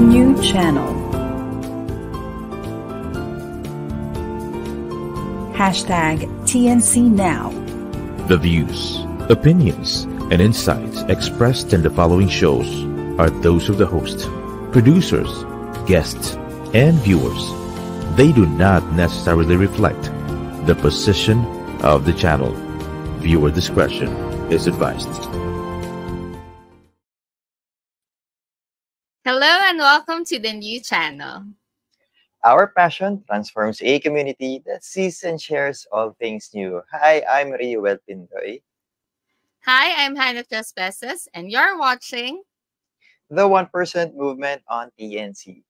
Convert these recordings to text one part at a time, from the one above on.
New Channel. #TNC Now. The views, opinions, and insights expressed in the following shows are those of the host, producers, guests, and viewers. They do not necessarily reflect the position of the channel. Viewer discretion is advised. Hello and welcome to the New Channel. Our passion transforms a community that sees and shares all things new. Hi, I'm Riuel Pindoy. Hi, I'm Hannah Trespesas, and you're watching The 1% Movement on TNC.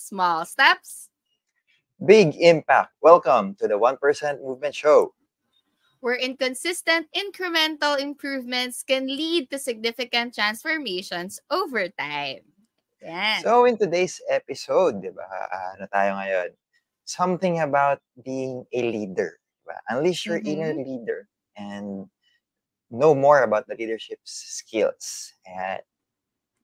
Small Steps, Big Impact. Welcome to the 1% Movement Show. where inconsistent incremental improvements can lead to significant transformations over time. Yan. So in today's episode, di ba, ano tayo ngayon? Something about being a leader. Diba? Unleash your inner leader and know more about the leadership skills. And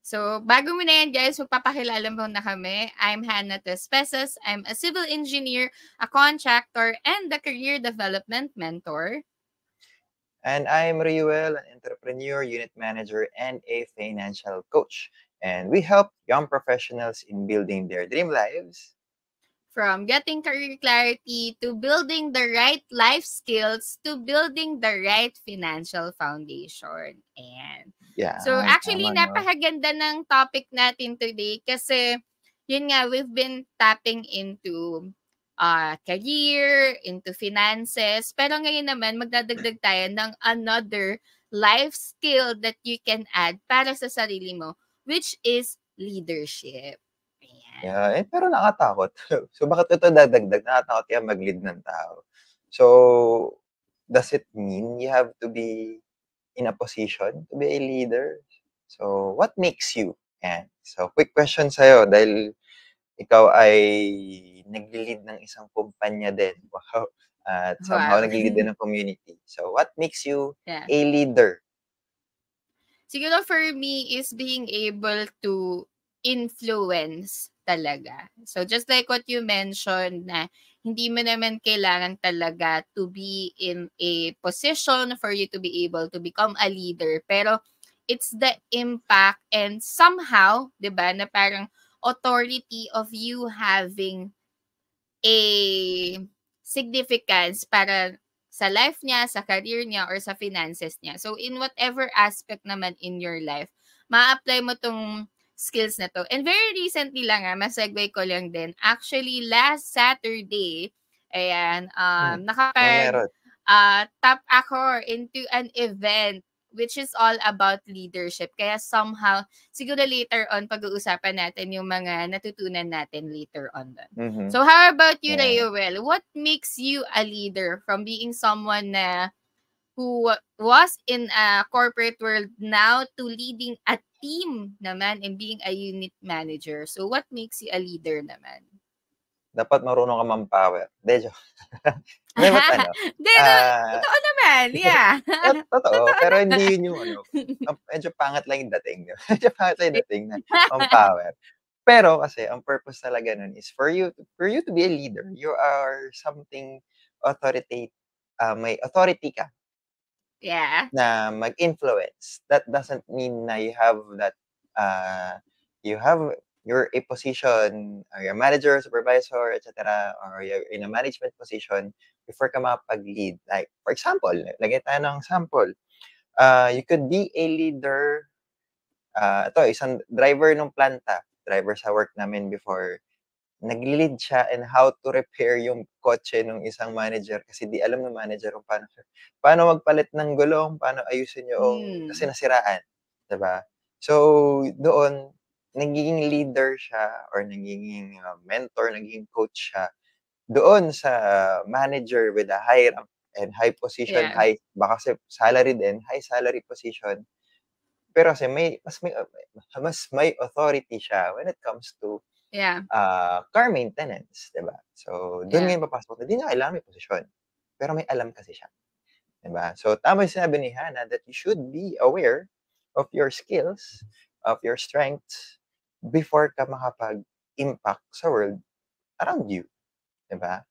So, bago mo na yan, guys, magpapakilala mo na kami. I'm Hannah Trespesas. I'm a civil engineer, a contractor, and a career development mentor. And I'm Riuel, an entrepreneur, unit manager, and a financial coach. And we help young professionals in building their dream lives. From getting career clarity to building the right life skills to building the right financial foundation. And Yeah. so actually, tama, no? napakaganda ng topic natin today kasi yun nga, we've been tapping into career, into finances. Pero ngayon naman, magdadagdag tayo ng another life skill that you can add para sa sarili mo, which is leadership. Yeah, pero nakatakot. So, bakit ito dadagdag? Nakatakot kaya mag-lead ng tao. So, does it mean you have to be in a position to be a leader? So, what makes you? Yan. So, quick question sa'yo dahil ikaw ay nag-lead ng isang kumpanya din. Wow. At somehow nag-lead din ng community. So, what makes you a leader? Siguro for me is being able to influence talaga. So just like what you mentioned na hindi mo naman kailangan talaga to be in a position for you to be able to become a leader. Pero it's the impact and somehow, 'di ba, na parang authority of you having a significance para sa life niya, sa career niya, or sa finances niya. So, in whatever aspect naman in your life, ma-apply mo tong skills na to. And very recently lang, ma-segue ko lang din. Actually, last Saturday, ayan, tap ako into an event which is all about leadership. Kaya somehow, siguro later on, pag-uusapan natin yung mga natutunan natin later on. So how about you, Riuel? What makes you a leader from being someone na who was in a corporate world now to leading a team naman and being a unit manager? So what makes you a leader naman? Dapat marunong ka man-power. Hindi, joke. Totoo naman, yeah. Totoo, pero hindi yun yung medyo pangat lang yung dating. Medyo pangat lang yung dating na man-power. Pero kasi, ang purpose talaga nun is for you to be a leader. You are something authoritative. May authority ka. Yeah. Na mag-influence. That doesn't mean na you have that, you're a position, or you're a manager, supervisor, etc., or you're in a management position before ka makapag-lead. Like, for example, lagay tayo ng sample. You could be a leader, isang driver ng planta, driver sa work namin before, nag-lead siya in how to repair yung kotse ng isang manager kasi di alam ng manager kung paano magpalit ng gulong, paano ayusin yung kasi nasiraan. Diba? So, doon, nagiging leader siya or nagiging mentor, nagiging coach siya doon sa manager with a high rank and high position, Yeah. baka kasi salary din, high salary position. Pero kasi mas may authority siya when it comes to Yeah. car maintenance, 'di ba? So, doon Yeah. ngayon papasok na 'di niya kailangan may posisyon. Pero may alam kasi siya, 'di ba? So, tama yung sinabi ni Hannah that you should be aware of your skills, of your strengths before ka makapag-impact sa world around you, 'di ba?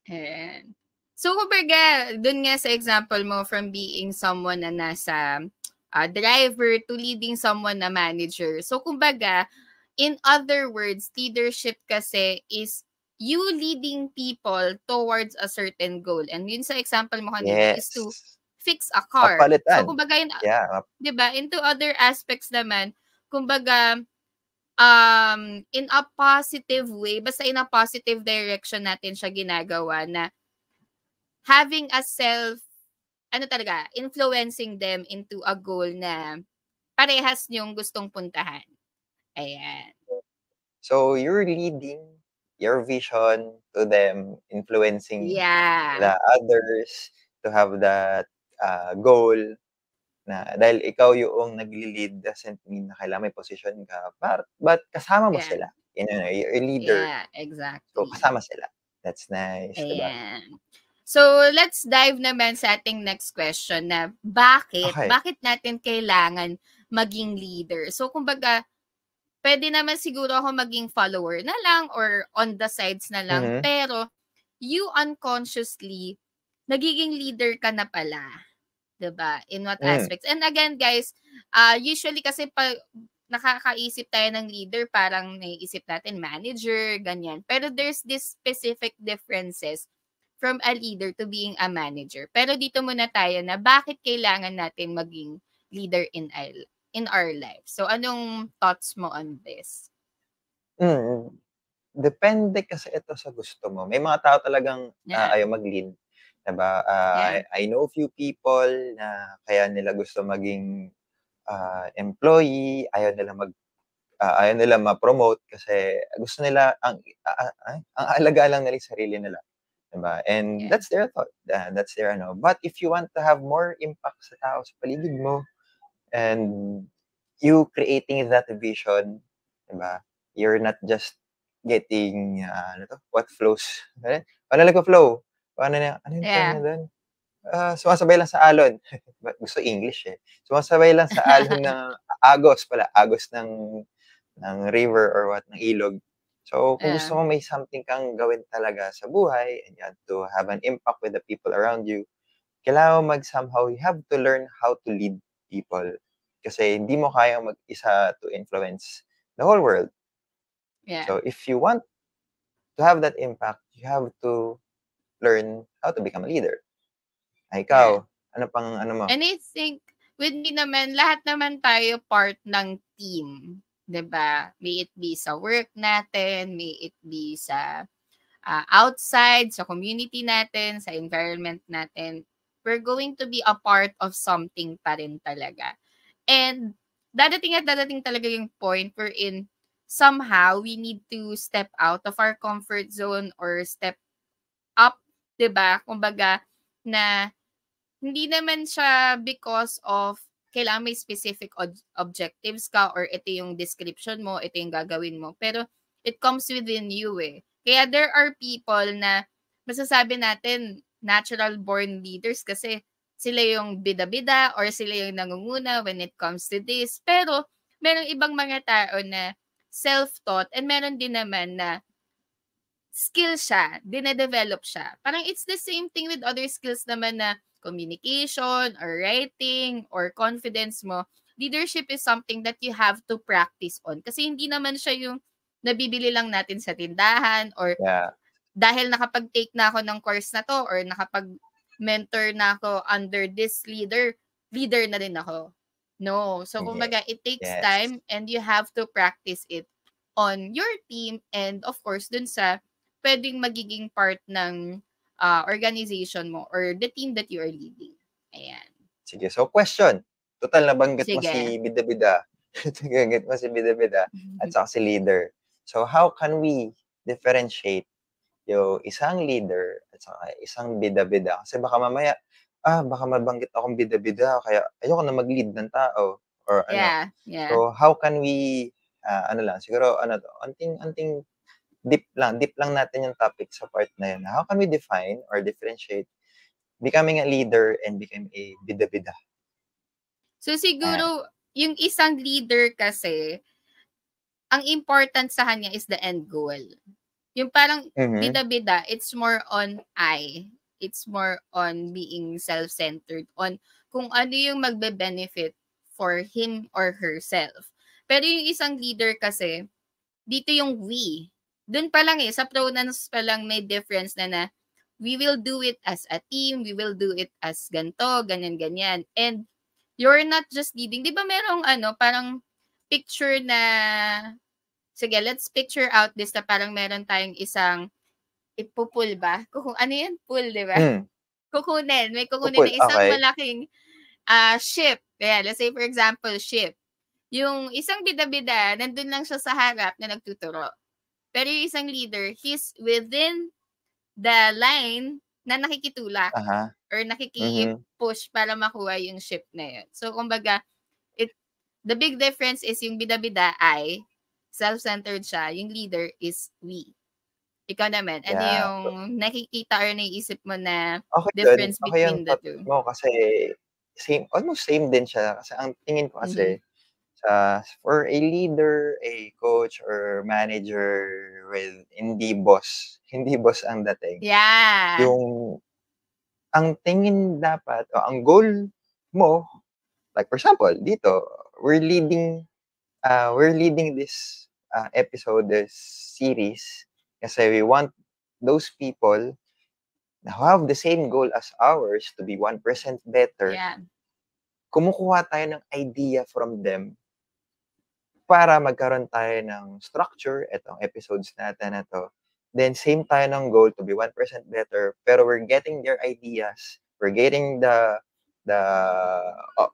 Ayan. So, kumbaga, dun nga sa example mo from being someone na nasa driver to leading someone na manager. So, kumbaga, in other words, leadership kasi is you leading people towards a certain goal. And yun sa example mo kanina is to Yes. fix a car. So, Mapalitan. kumbaga, Yeah. 'di ba? Into other aspects naman, kumbaga, in a positive way, basta in a positive direction natin siya ginagawa na having a influencing them into a goal na parehas niyong gustong puntahan. Ayan. So, you're leading your vision to them, influencing the others to have that goal na dahil ikaw yung nagli-lead doesn't mean na kailangan may position ka, but kasama mo sila. You're a leader. Yeah, exactly. So, kasama sila. That's nice, diba? Ayan. So, let's dive naman sa ating next question na bakit natin kailangan maging leader? So, kumbaga, pwede naman siguro ako maging follower na lang or on the sides na lang. Pero, you unconsciously, nagiging leader ka na pala. Diba? In what aspects? And again, guys, usually kasi nakakaisip tayo ng leader, parang naiisip natin manager, ganyan. Pero there's this specific differences from a leader to being a manager. Pero dito muna tayo na bakit kailangan natin maging leader in our life. So, anong thoughts mo on this? Depende kasi ito sa gusto mo. May mga tao talagang ayaw mag-lead. Diba? I know few people na kaya nila gusto maging employee, ayaw nila ma-promote kasi gusto nila ang alaga lang nila yung sarili nila. Diba? And that's their thought. That's their ano. But if you want to have more impact sa tao sa paligid mo and you creating that vision, diba? You're not just getting what flows. Paano nagpa-flow? Ano yung term na doon? Sumasabay lang sa alon. Gusto English eh. Sumasabay lang sa alon ng agos ng river or what, ng ilog. So, kung gusto mo may something kang gawin talaga sa buhay and you have to have an impact with the people around you, kailangan somehow you have to learn how to lead people. Kasi hindi mo kayang mag-isa to influence the whole world. So, if you want to have that impact, you have to learn how to become a leader. Ikaw, ano mo? And I think, with me naman, lahat naman tayo part ng team. 'Di ba? May it be sa work natin, may it be sa outside, sa community natin, sa environment natin. We're going to be a part of something pa rin talaga. And dadating talaga yung point wherein somehow we need to step out of our comfort zone or step up, 'di ba? Kumbaga na hindi naman siya because of kailangan may specific objectives ka or ito yung description mo, ito yung gagawin mo. Pero it comes within you eh. Kaya there are people na masasabi natin natural born leaders kasi sila yung bida-bida or sila yung nangunguna when it comes to this. Pero merong ibang mga tao na self-taught and meron din naman na skill siya, dine-develop siya. Parang it's the same thing with other skills naman na communication or writing or confidence mo. Leadership is something that you have to practice on. Kasi hindi naman siya yung nabibili lang natin sa tindahan or dahil nakapag-take na ako ng course na to or nakapag-mentor na ako under this leader na rin ako. No. So, kumbaga, it takes time and you have to practice it on your team and of course, dun sa pwedeng magiging part ng organization mo or the team that you are leading. Ayan. Sige. So, question. Total, nabanggit mo si bida-bida. Nabanggit mo si bida-bida at saka si leader. So, how can we differentiate yung isang leader at saka isang bida-bida. Kasi baka mamaya, baka mabanggit akong bida-bida kaya ayoko na mag-lead ng tao or ano. Yeah. So, how can we, siguro onting deep lang natin yung topic sa part na yun. How can we define or differentiate becoming a leader and becoming a bida-bida? So, siguro, yung isang leader kasi, ang important sa kanya is the end goal. Yung parang bida-bida, it's more on I. It's more on being self-centered, on kung ano yung magbe-benefit for him or herself. Pero yung isang leader kasi, dito yung we. Doon pa lang sa pronouns pa lang may difference na we will do it as a team, we will do it as ganto, ganyan-ganyan. And you're not just leading. Di ba merong parang picture na, sige, let's picture out this na parang meron tayong isang ipupul ba? Ano yan? Pull, di ba? Kukunin. May kukunin na isang malaking ship. Yeah, let's say for example, ship. Yung isang bida-bida, nandun lang siya sa harap na nagtuturo. Pero yung isang leader, he's within the line na nakikitulak or nakikipush para makuha yung ship na yun. So, kumbaga, the big difference is yung bida-bida ay self-centered siya. Yung leader is we. Ikaw naman, ano yung nakikita or naiisip mo na difference between the two? Mo kasi almost same din siya. Kasi ang tingin ko kasi, for a leader, a coach, or manager with hindi boss ang dating. Yeah. Ang tingin dapat, o ang goal mo, like for example, dito, we're leading this episode, this series, kasi we want those people na have the same goal as ours to be 1% better. Yeah. Kumukuha tayo ng idea from them para magkaroon tayo ng structure, etong episodes natin na to. Then, same tayo ng goal to be 1% better, pero we're getting their ideas, we're getting the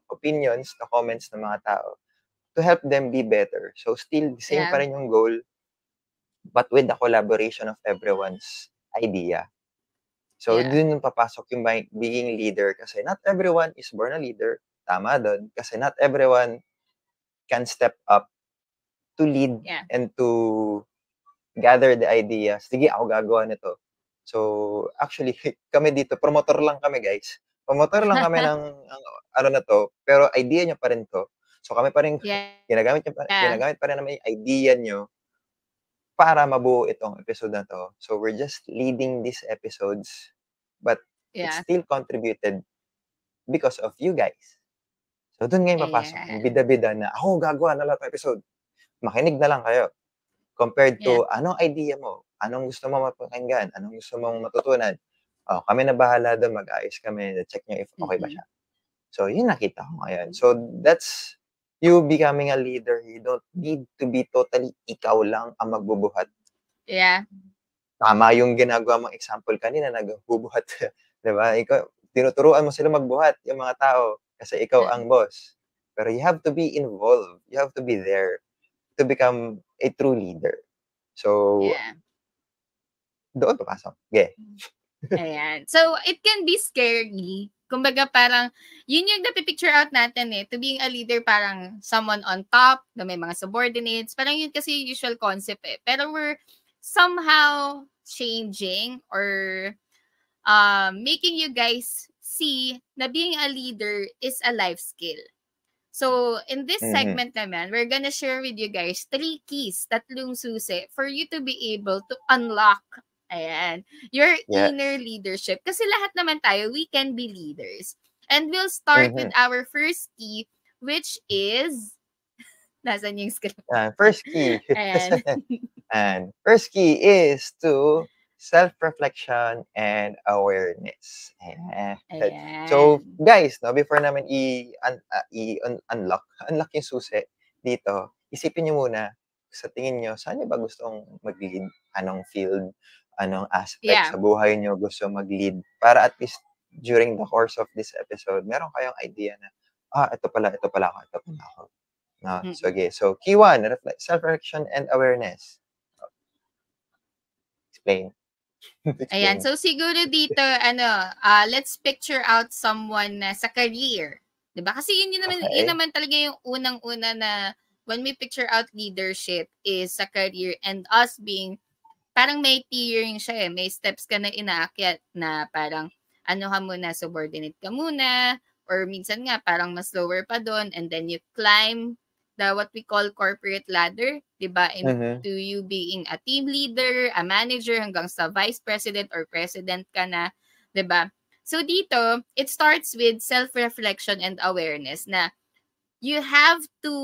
opinions, the comments ng mga tao to help them be better. So, still, same pa rin yung goal, but with the collaboration of everyone's idea. So, dun yung papasok yung being leader kasi not everyone is born a leader. Tama dun. Kasi not everyone can step up to lead and to gather the ideas. Sige, ako gagawa nito. So, actually, kami dito, promotor lang kami, guys. Promotor lang kami ng na to, pero idea nyo pa rin to. So, kami pa rin, ginagamit pa rin naman yung idea nyo para mabuo itong episode na to. So, we're just leading these episodes, but it still contributed because of you guys. So, dun ngayon papasok, yung bida-bida na, ako gagawa na lahat ng episode. Makinig na lang kayo. Compared to, anong idea mo? Anong gusto mo mapakinggan? Anong gusto mong matutunan? Kami na bahala doon, mag-ayos kami, check nyo if okay ba siya. So, yun nakita ko ngayon. So, that's you becoming a leader. You don't need to be totally ikaw lang ang magbubuhat. Yeah. Tama yung ginagawa mong example kanina, nagbubuhat. Diba? Ikaw, tinuturuan mo sila magbuhat, yung mga tao, kasi ikaw ang boss. Pero you have to be involved. You have to be there to become a true leader. So, doon papasok. Okay. Ayan. So, it can be scary. Kumbaga parang, yun yung napipicture out natin to being a leader, parang someone on top, na may mga subordinates. Parang yun kasi usual concept Pero we're somehow changing or making you guys see na being a leader is a life skill. So, in this segment naman, we're gonna share with you guys 3 keys, tatlong susi, for you to be able to unlock your inner leadership. Kasi lahat naman tayo, we can be leaders. And we'll start with our first key, which is, nasan yung script? First key. And first key is to self-reflection and awareness. So, guys, before namin unlock yung susi dito, isipin nyo muna, sa tingin nyo, saan nyo ba gustong mag-lead? Anong field? Anong aspect sa buhay nyo gusto mag-lead? Para at least during the course of this episode, meron kayong idea na, ito pala ako. No? So, okay. So, key 1, self-reflection and awareness. Explain. Ayan, Explain. so siguro dito, let's picture out someone na sa career. 'Di ba? Kasi yun Okay. naman talaga yung unang-una na when we picture out leadership is sa career and us being, parang may tiering siya eh. May steps ka na inaakyat na parang ano ka muna, subordinate ka muna, or minsan nga parang mas lower pa doon, and then you climb the what we call corporate ladder, 'di ba? Into you being a team leader, a manager, hanggang sa vice president or president ka na, 'di ba? So dito, it starts with self-reflection and awareness na you have to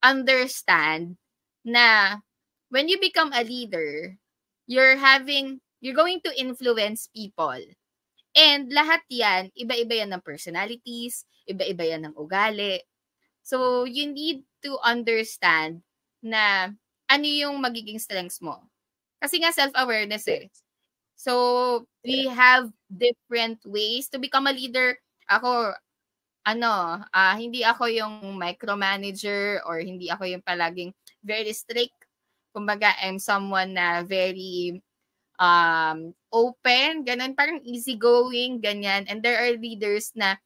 understand na when you become a leader, you're going to influence people. And lahat yan, iba-iba yan ng personalities, iba-iba yan ng ugali. So, you need to understand na ano yung magiging strengths mo. Kasi nga self-awareness eh. So, we have different ways to become a leader. Ako, hindi ako yung micromanager or hindi ako yung palaging very strict. Kumbaga, I'm someone na very open, ganun, parang easygoing, ganyan. And there are leaders na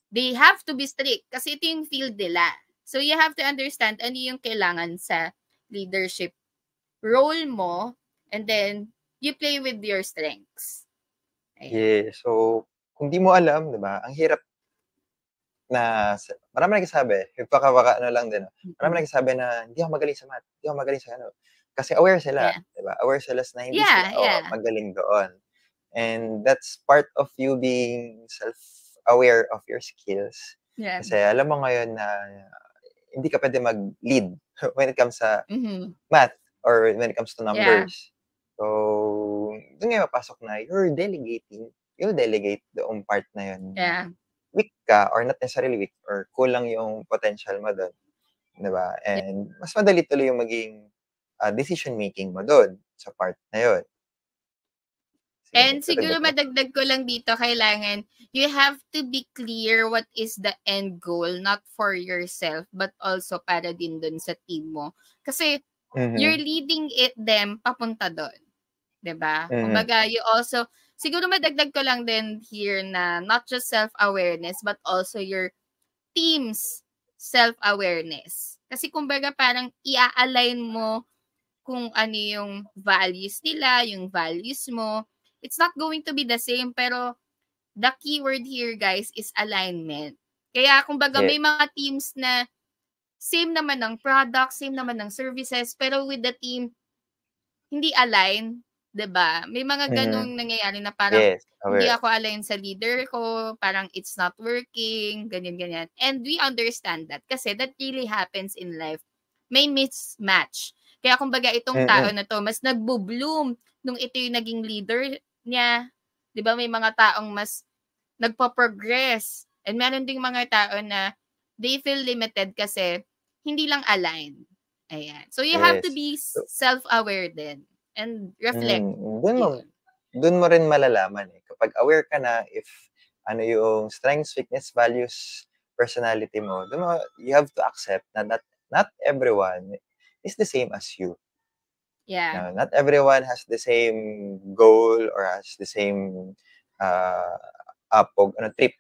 they have to be strict kasi ito yung field nila. So, you have to understand ano yung kailangan sa leadership role mo, and then you play with your strengths. Ayan. Yeah, so kung di mo alam, 'di ba? Ang hirap na marami nagsasabi, baka lang din. Marami nagsasabi na hindi ako magaling sa math, hindi ako magaling sa ano. Kasi aware sila, 'di ba? Aware sila na hindi sila magaling doon. And that's part of you being self-aware of your skills. Yeah. Kasi alam mo ngayon na hindi ka pwede mag-lead when it comes sa math or when it comes to numbers. Yeah. So, doon ngayon mapasok na you're delegating. You'll delegate doong part na yun. Yeah. Weak ka or not necessarily weak or kulang yung potential mo doon. Diba? And mas madali tuloy yung maging decision making mo doon sa part na yun. And siguro madagdag ko lang dito, kailangan you have to be clear what is the end goal, not for yourself, but also para din dun sa team mo. Kasi you're leading them papunta doon. Diba? Kumbaga, you also, siguro madagdag ko lang din here na not just self-awareness, but also your team's self-awareness. Kasi kumbaga parang i-align mo kung ano yung values nila, yung values mo. It's not going to be the same, pero the keyword here, guys, is alignment. Kaya kumbaga may mga teams na same naman ng product, same naman ng services, pero with the team, hindi align. 'Di ba? May mga ganung nangyayari na parang hindi ako align sa leader ko, parang it's not working, ganyan. And we understand that kasi that really happens in life. May mismatch. Kaya kumbaga itong tao na to, mas nagbo-bloom nung ito yung naging leader niya. 'Di ba? May mga taong mas nagpa-progress. And meron ding mga tao na they feel limited kasi hindi lang align. Ayan. So you have to be self-aware din. And reflect. Doon mo rin malalaman eh. Kapag aware ka na if ano yung strengths, weakness, values, personality mo, you have to accept na not everyone is the same as you. Yeah. Not everyone has the same goal or has the same trip.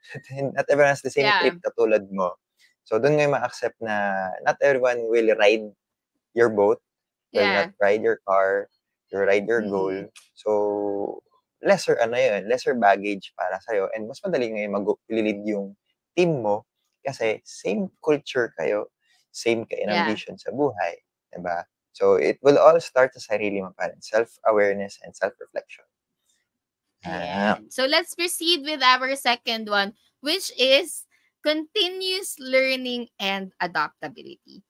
Not everyone has the same trip katulad mo. So doon ngayon ma-accept na not everyone will ride your boat, will not ride your car, you ride your goal. So, lesser baggage para sa'yo. And mas madali ngayon mag-lead yung team mo kasi same culture kayo, same kayo ambition sa buhay. Diba? So, it will all start sa sarili mo pa rin. Self-awareness and self-reflection. So, let's proceed with our second one, which is continuous learning and adaptability.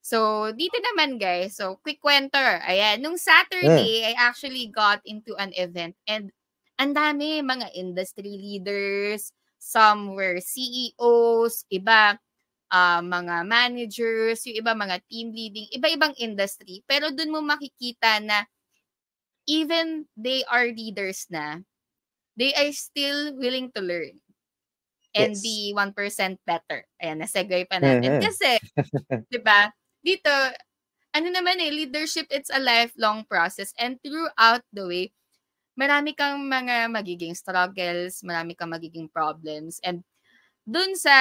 So, dito naman guys, so quick kwento. Ayan, nung Saturday, I actually got into an event and ang dami mga industry leaders, some were CEOs, iba mga managers, yung iba mga team leading, iba-ibang industry. Pero dun mo makikita na even they are leaders na, they are still willing to learn and be 1% better. Ayan, nasegue pa natin. Kasi, di ba, dito, leadership, it's a lifelong process. And throughout the way, marami kang mga magiging struggles, marami kang magiging problems. And dun sa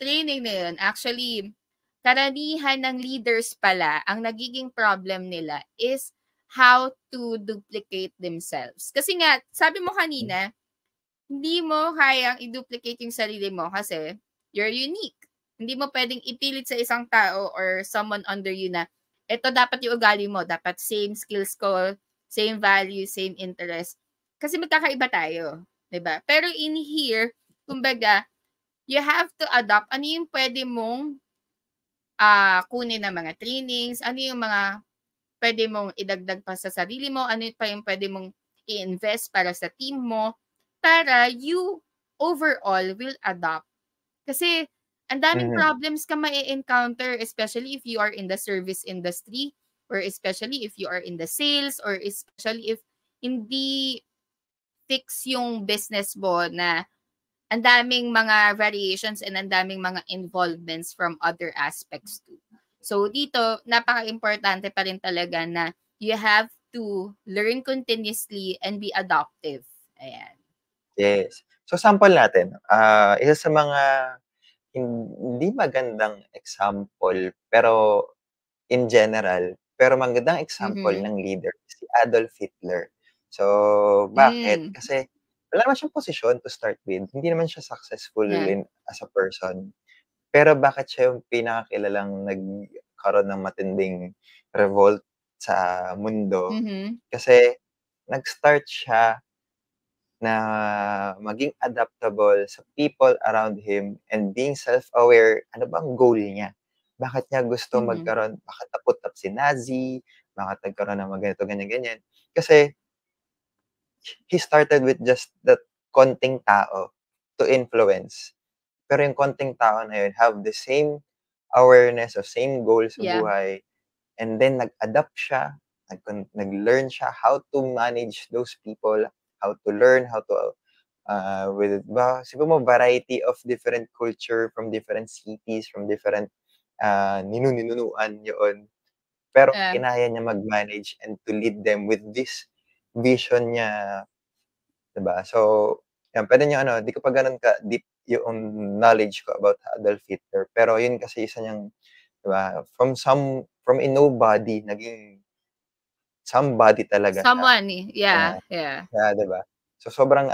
training na yun, actually, karamihan ng leaders pala, ang nagiging problem nila is how to duplicate themselves. Kasi nga, sabi mo kanina, hindi mo kayang i-duplicate yung sarili mo kasi you're unique. Hindi mo pwedeng ipilit sa isang tao or someone under you na ito dapat yung ugali mo, dapat same skills ko, same value, same interest. Kasi magkakaiba tayo, 'di ba? Pero in here, kumbaga, you have to adopt ano yung pwede mong kunin na mga trainings, ano yung mga pwede mong idagdag pa sa sarili mo, ano pa yung pwede mong i-invest para sa team mo, para you overall will adopt. Kasi ang daming problems ka ma-encounter, especially if you are in the service industry, or especially if you are in the sales, or especially if hindi fix yung business mo na ang daming mga variations and ang daming mga involvements from other aspects too. So dito, napaka-importante pa rin talaga na you have to learn continuously and be adaptive. Ayan. Yes. So sample natin, isa sa mga hindi magandang example, pero in general, pero magandang example ng leader, si Adolf Hitler. So, bakit? Kasi wala naman siyang posisyon to start with. Hindi naman siya successful as a person. Pero bakit siya yung pinakakilalang nagkaroon ng matinding revolt sa mundo? Kasi nag-start siya na maging adaptable sa people around him and being self-aware, ano bang goal niya? Bakit niya gusto magkaroon, bakit naputap si Nazi, bakit nagkaroon ng mga ganito, ganyan. Kasi he started with just that konting tao to influence. Pero yung konting tao na yun have the same awareness of same goals sa buhay. And then nag-adapt siya, nag-learn siya how to manage those people, how to learn, how to siguro mo variety of different culture from different cities, from different ninunuan yun. Pero kinaya niya mag-manage and to lead them with this vision niya, 'di ba? So, yan, pwede niyo di ko pa gano'n ka deep yung knowledge ko about Adolf Hitler, pero yun kasi isa niyang, 'di ba, from a nobody naging somebody talaga siya. Someone, yeah. 'Di ba? So sobrang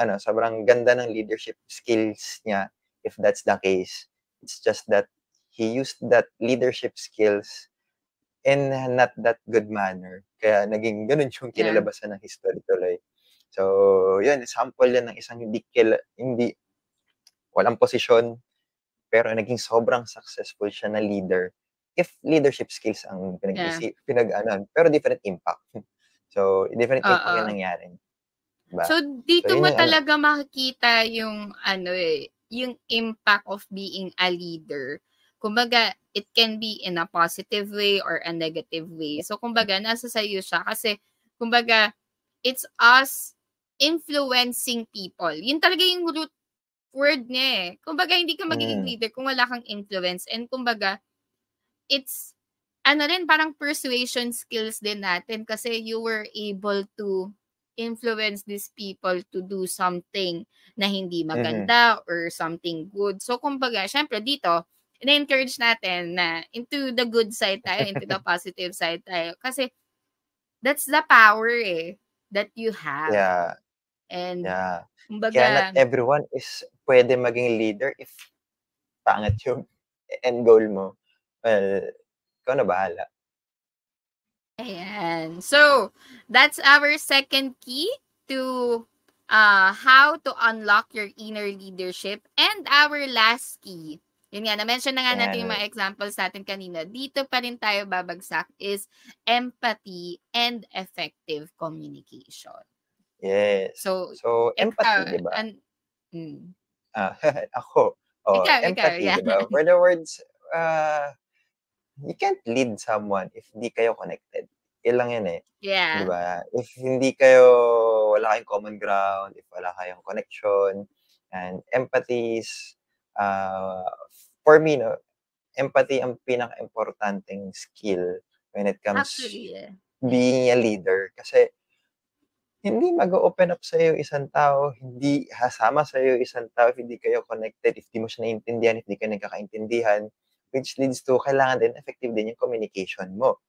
ganda ng leadership skills niya if that's the case. It's just that he used that leadership skills in not that good manner. Kaya naging gano'n yung kinalabasan ng history tuloy. So, yun, example yan ng isang hindi walang posisyon, pero naging sobrang successful siya na leader. If leadership skills ang pero different impact. So, different impact yung nangyari. Diba? So, dito mo talaga makikita yung yung impact of being a leader. Kumbaga, it can be in a positive way or a negative way. So, kumbaga, nasa sa'yo siya. Kasi, kumbaga, it's us influencing people. Yun talaga yung root word niya eh. Kumbaga, hindi ka magiging leader kung wala kang influence. And kumbaga, it's, parang persuasion skills din natin kasi you were able to influence these people to do something na hindi maganda or something good. So, kumbaga, syempre dito, ina-encourage natin na into the good side tayo, into the positive side tayo. Kasi, that's the power that you have. Yeah. And, kumbaga, kaya not everyone is pwede maging leader if pangit yung end goal mo. Well, ikaw na bahala. Ayan. So, that's our second key to how to unlock your inner leadership. And our last key, yun nga, na-mention na nga natin yung mga examples natin kanina. Dito pa rin tayo babagsak is empathy and effective communication. Yes. So empathy, di ba? Ako. Empathy, di ba? For the words, you can't lead someone if di kayo connected. Ilang yan eh. Yeah. Di ba? If hindi wala kayong common ground, if wala kayong connection, and empathy is, for me, empathy ang pinaka-importanting skill when it comes being a leader. Kasi hindi mag-o-open up sa'yo isang tao, hindi sasama sa'yo isang tao if hindi kayo connected, if di mo siya naiintindihan, if di kayo nagkakaintindihan, which leads to kailangan din effective din yung communication mo.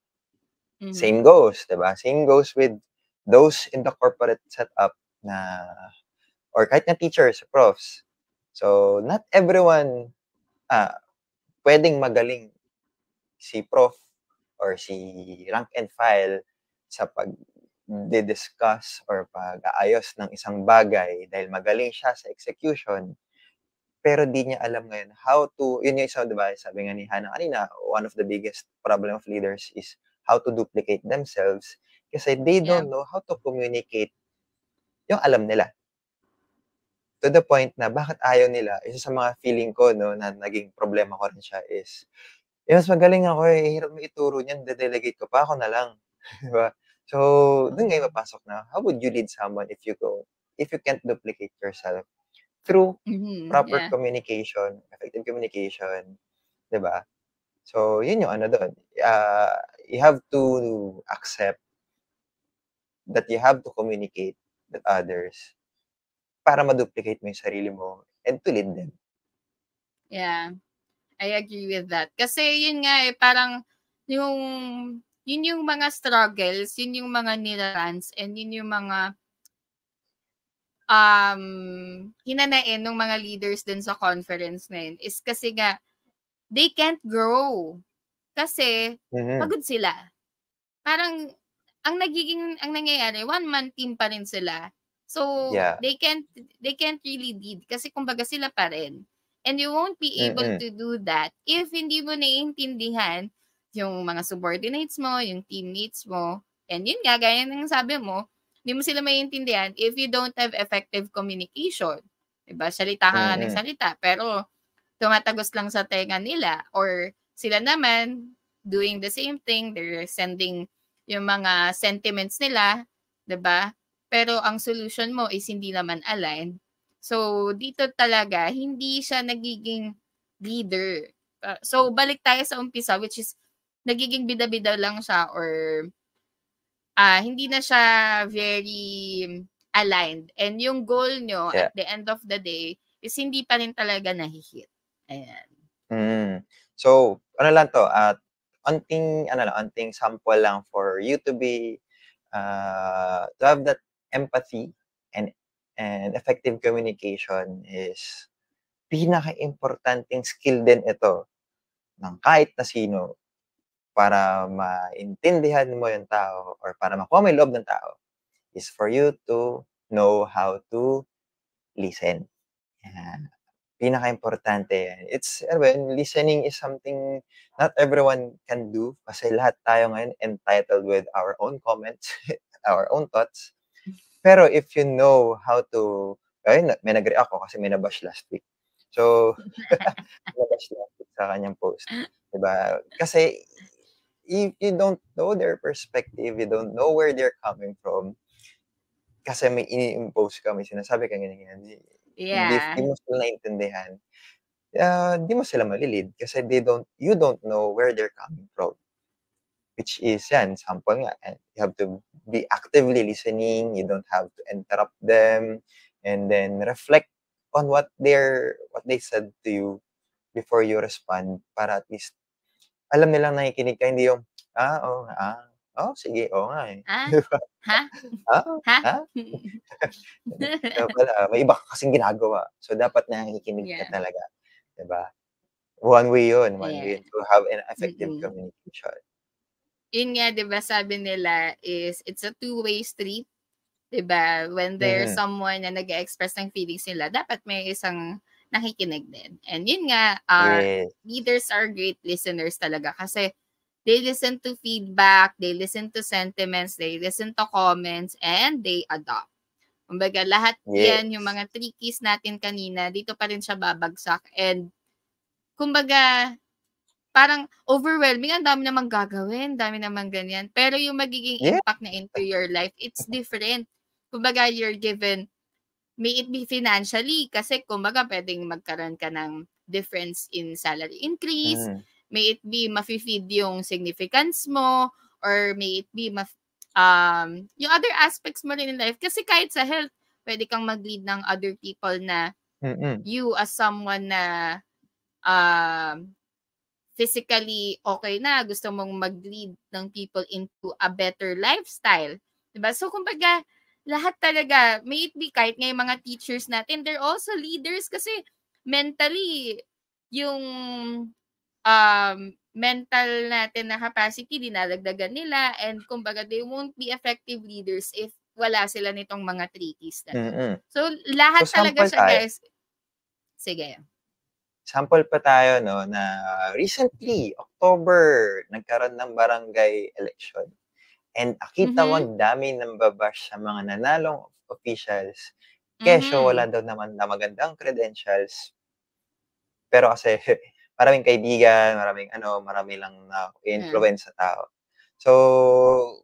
Same goes, 'di ba? Same goes with those in the corporate setup na or kahit nga teachers, profs. So, not everyone puwedeng magaling si prof or si rank and file sa pagdi-discuss or pag-aayos ng isang bagay dahil magaling siya sa execution, pero di niya alam ngayon how to yun yung isa, 'di ba, sabi nga ni Hannah kanina, one of the biggest problem of leaders is how to duplicate themselves kasi they Yeah. don't know how to communicate yung alam nila. To the point na bakit ayaw nila, isa sa mga feeling ko 'no, na naging problema ko rin siya is mas magaling ako, hirap mo ituro niyan, de-delegate ko pa, ako na lang, 'di ba? So, dun ngayon papasok na, how would you lead someone if you can't duplicate yourself through proper Yeah. communication, effective communication, 'di ba? So, yun yung ano dun, you have to accept that you have to communicate with others para ma-duplicate mo yung sarili mo and to lead them. Yeah. I agree with that. Kasi yun nga parang yun yung mga struggles, yun yung mga nirarants, and yun yung mga hinanain ng mga leaders din sa conference na yun is kasi nga they can't grow. Kasi pagod sila. Parang ang nangyayari, one-man team pa rin sila. So, Yeah. they can't really lead kasi kumbaga sila pa rin. And you won't be able to do that if hindi mo naiintindihan yung mga subordinates mo, yung teammates mo. And yun nga, gaya ng sabi mo, hindi mo sila maiintindihan if you don't have effective communication. Diba? Salita ka nga ng salita, pero tumatagos lang sa tenga nila. Or sila naman, doing the same thing, they're sending yung mga sentiments nila, diba? Pero ang solution mo is hindi naman aligned. So, dito talaga, hindi siya nagiging leader. So, balik tayo sa umpisa, which is, nagiging bida-bida lang siya or hindi na siya very aligned. And yung goal nyo at the end of the day is hindi pa rin talaga nahihit. Ayan. So, ano lang to, onting sample lang for you to be, to have that empathy and effective communication is pinaka-importanting skill din ito ng kahit na sino para maintindihan mo yung tao or para makuha mo yung loob ng tao is for you to know how to listen. Yan. Pinaka-importante yan. Listening is something not everyone can do kasi lahat tayo ngayon entitled with our own comments, our own thoughts. Pero if you know how to, may nag-react ako kasi may nabash last week. So, nabash last week sa kanyang post. Diba? Kasi, if you don't know their perspective, you don't know where they're coming from, kasi may ini-impose ka, may sinasabi ka ganyan. Yeah. Di mo sila naintindihan. Di mo sila malilid kasi you don't know where they're coming from. Which is yan, sample nga, you have to be actively listening, you don't have to interrupt them, and then reflect on what they said to you before you respond para at least alam nilang nakikinig ka, hindi yung, sige, oo nga eh. Diba? May iba ka kasing ginagawa. So, dapat nakikinig ka talaga. Diba? One way yun to have an effective communication. Yun nga, diba, sabi nila is, it's a two-way street. Diba? When there's someone na nag-express ng feelings nila, dapat may isang nakikinig din. And yun nga, leaders are great listeners talaga kasi they listen to feedback, they listen to sentiments, they listen to comments, and they adopt. Kumbaga, lahat yan, yung mga 3 keys natin kanina, dito pa rin siya babagsak. And, kumbaga, parang overwhelming, ang dami namang gagawin, dami namang ganyan. Pero yung magiging impact na into your life, it's different. Kumbaga, you're given, may it be financially, kasi kumbaga, pwedeng magkaroon ka ng difference in salary increase, may it be ma-feed yung significance mo, or may it be yung other aspects mo rin in life. Kasi kahit sa health, pwede kang mag-lead ng other people na you as someone na physically okay na, gusto mong mag-lead ng people into a better lifestyle. Diba? So, kumbaga, lahat talaga, may it be kahit ngayong mga teachers natin, they're also leaders kasi mentally, yung mental natin na capacity, dinadagdagan nila and kumbaga, they won't be effective leaders if wala sila nitong mga treaties na. So, lahat So, talaga sample siya, tayo. guys. Sige. Sample pa tayo, no, na recently, October, nagkaroon ng barangay election. And nakita ko ang dami ng babash sa mga nanalong officials. Kesyo, wala daw naman na magandang credentials. Pero kasi, maraming kaibigan, marami lang na influence sa tao. So,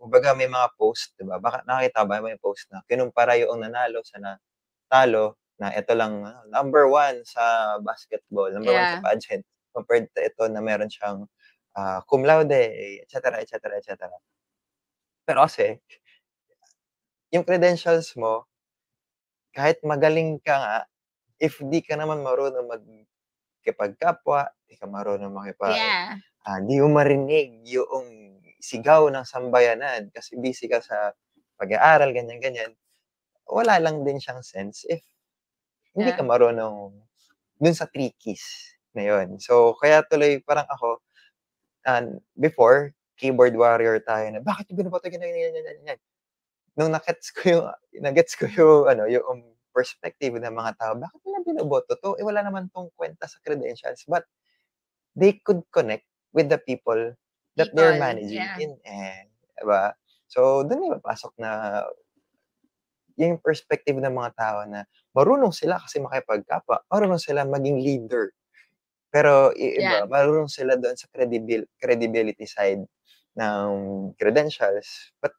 kumbaga may mga post, diba? Baka nakita ba may post na kinumpara yung nanalo sa natalo na ito lang number 1 sa basketball, number 1 sa pageant, compared to ito na meron siyang cum laude, etc., etc., etc. Pero kasi, yung credentials mo, kahit magaling ka nga, if di ka naman marunong magkipagkapwa, di ka marunong di mo marinig yung sigaw ng sambayanan kasi busy ka sa pag-aaral, ganyan-ganyan, wala lang din siyang sense if hindi ka marunong dun sa trickies na yun. So, kaya tuloy parang ako, before, keyboard warrior tayo na, bakit yung binabato ganyan. Nung nagets ko yung perspective ng mga tao, bakit nila binoboto to? Wala naman tong kwenta sa credentials. But they could connect with the people that they're managing in. Diba? So, dun yung papasok na yung perspective ng mga tao na marunong sila kasi makipagkapwa, marunong sila maging leader. Pero iba, marunong sila doon sa credibility side ng credentials, but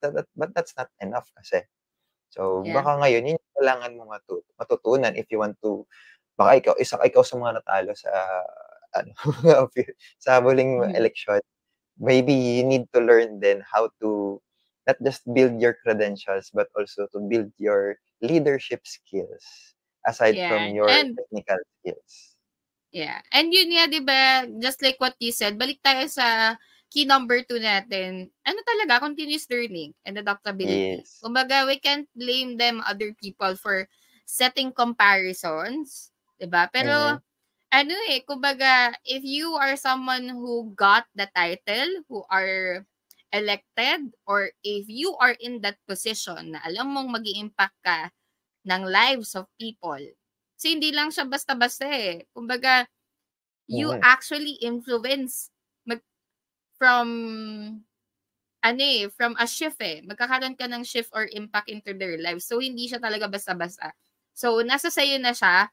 that's not enough kasi. So, baka ngayon, yun yung kailangan mo matutunan if you want to, baka ikaw sa mga natalo sa, sa huling election, maybe you need to learn then how to not just build your credentials, but also to build your leadership skills aside from your technical skills. Yeah. And yun nga, di ba, just like what you said, balik tayo sa key number 2 natin. Ano talaga? Continuous learning and adaptability. Yes. Kumbaga, we can't blame them, other people, for setting comparisons. Di ba? Pero, kumbaga, if you are someone who got the title, who are elected, or if you are in that position na alam mong mag-i-impact ka ng lives of people, kasi hindi lang siya basta-basta eh. Kumbaga, you actually influence from a shift eh. Magkakaroon ka ng shift or impact into their lives. So, hindi siya talaga basta-basta. So, nasa sayo na siya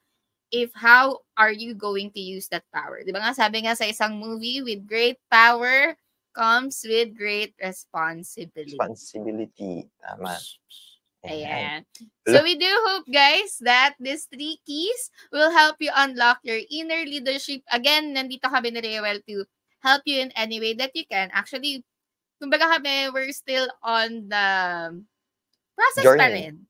if how are you going to use that power. Di ba nga, sabi nga sa isang movie, with great power comes with great responsibility. Tama. Ayan. So we do hope, guys, that these 3 keys will help you unlock your inner leadership. Again, nandito kami ni Reuel to help you in any way that you can. Actually, kumbaga kami, we're still on the process pa rin.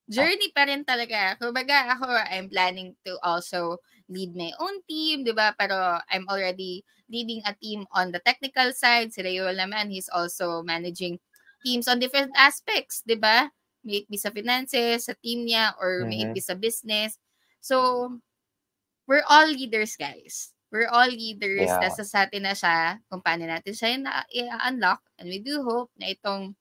Journey pa rin talaga. Kumbaga ako, I'm planning to also lead my own team, di ba? Pero I'm already leading a team on the technical side. Si Reuel naman, he's also managing teams on different aspects, di ba? May it be sa finances, sa team niya, or may it be sa business. So, we're all leaders, guys. We're all leaders. Nasa sa atin na siya kung paano natin siya i-unlock. And we do hope na itong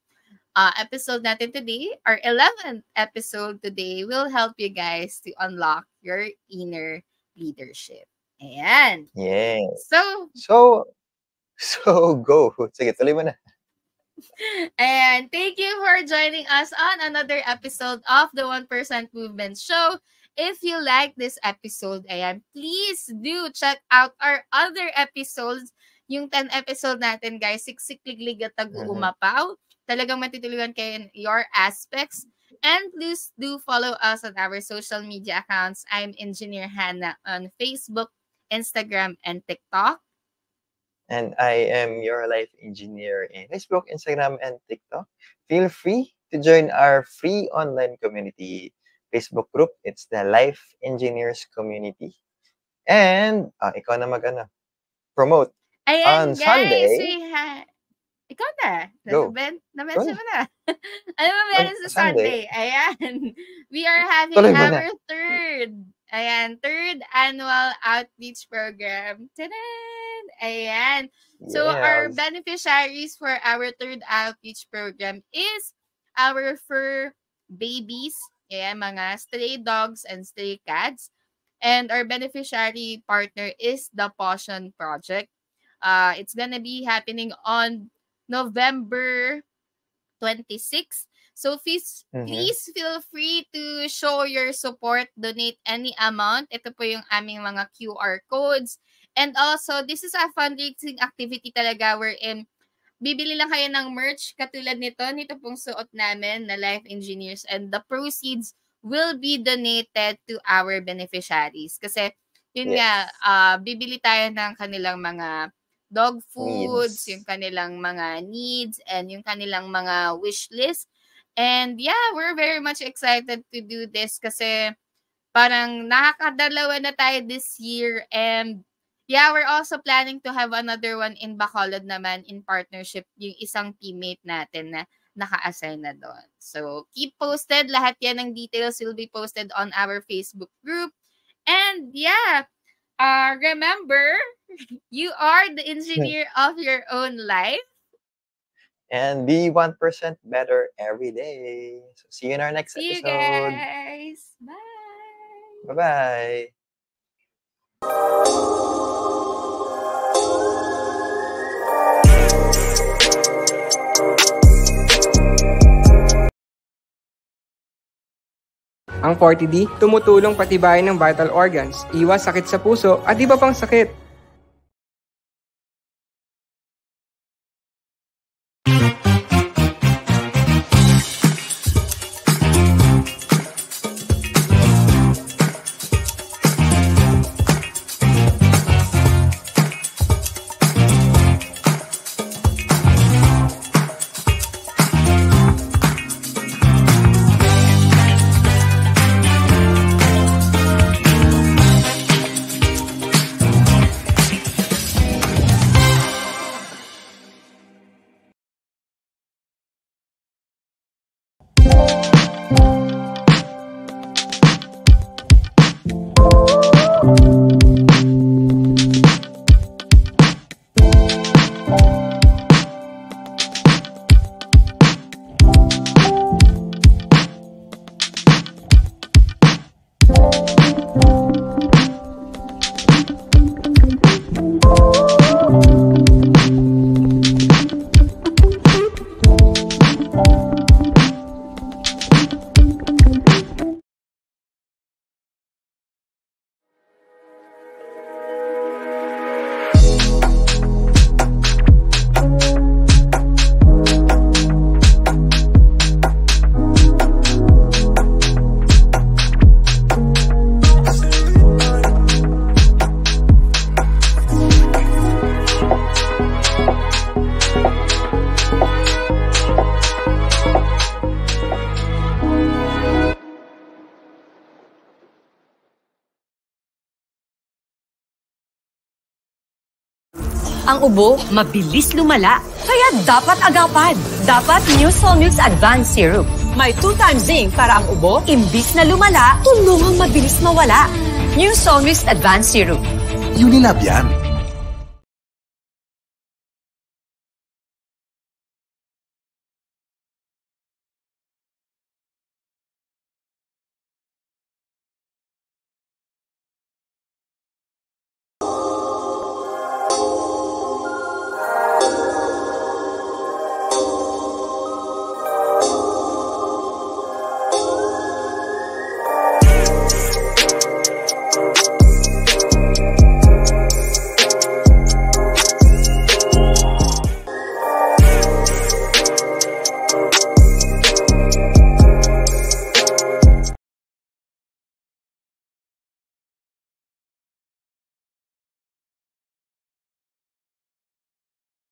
episode natin today, our 11th episode today, will help you guys to unlock your inner leadership. Ayan. Yes. So go. Sige, tuloy mo na. And thank you for joining us on another episode of the 1% Movement Show. If you like this episode, please do check out our other episodes. Yung 10 episode natin, guys, Siksik-Liglig at Tag-Uumapaw. Talagang matitulugan kayo in your aspects. And please do follow us on our social media accounts. I'm Engineer Hannah on Facebook, Instagram, and TikTok. And I am your life engineer in Facebook, Instagram, and TikTok. Feel free to join our free online community Facebook group. It's the Life Engineers Community. And ikaw na promote. Ayan, on guys, Sunday. Ikaw na. Go. Na-mention mo na. Ano ba meron sa Sunday? Ayan. We are having our third annual outreach program. Tadaan! Ayan. So, our beneficiaries for our third outreach program is our fur babies. Ayan, mga stray dogs and stray cats. And our beneficiary partner is the Potion Project. It's gonna be happening on November 26. So please feel free to show your support, donate any amount. Ito po yung aming mga QR codes. And also, this is a fundraising activity talaga wherein bibili lang kayo ng merch katulad nito pong suot namin na Life Engineers, and the proceeds will be donated to our beneficiaries. Kasi yun nga, bibili tayo ng kanilang mga dog foods, yung kanilang mga needs, and yung kanilang mga wish list. And yeah, we're very much excited to do this kasi parang nakakadalawa na tayo this year. And yeah, we're also planning to have another one in Bacolod naman in partnership, yung isang teammate natin na naka-assign na doon. So keep posted. Lahat yan ng details will be posted on our Facebook group. And yeah, remember, you are the engineer of your own life. And be 1% better every day. So see you in our next episode. See you guys. Bye. Bye-bye. Ang 40D, tumutulong patibayin ng vital organs, iwas sakit sa puso at iba pang sakit. Ang ubo, mabilis lumala, kaya dapat agapan. Dapat New Solmux Advanced Syrup. May 2 times zinc para ang ubo, imbis na lumala, tulungang mabilis mawala. New Solmux Advanced Syrup. Unilab yan.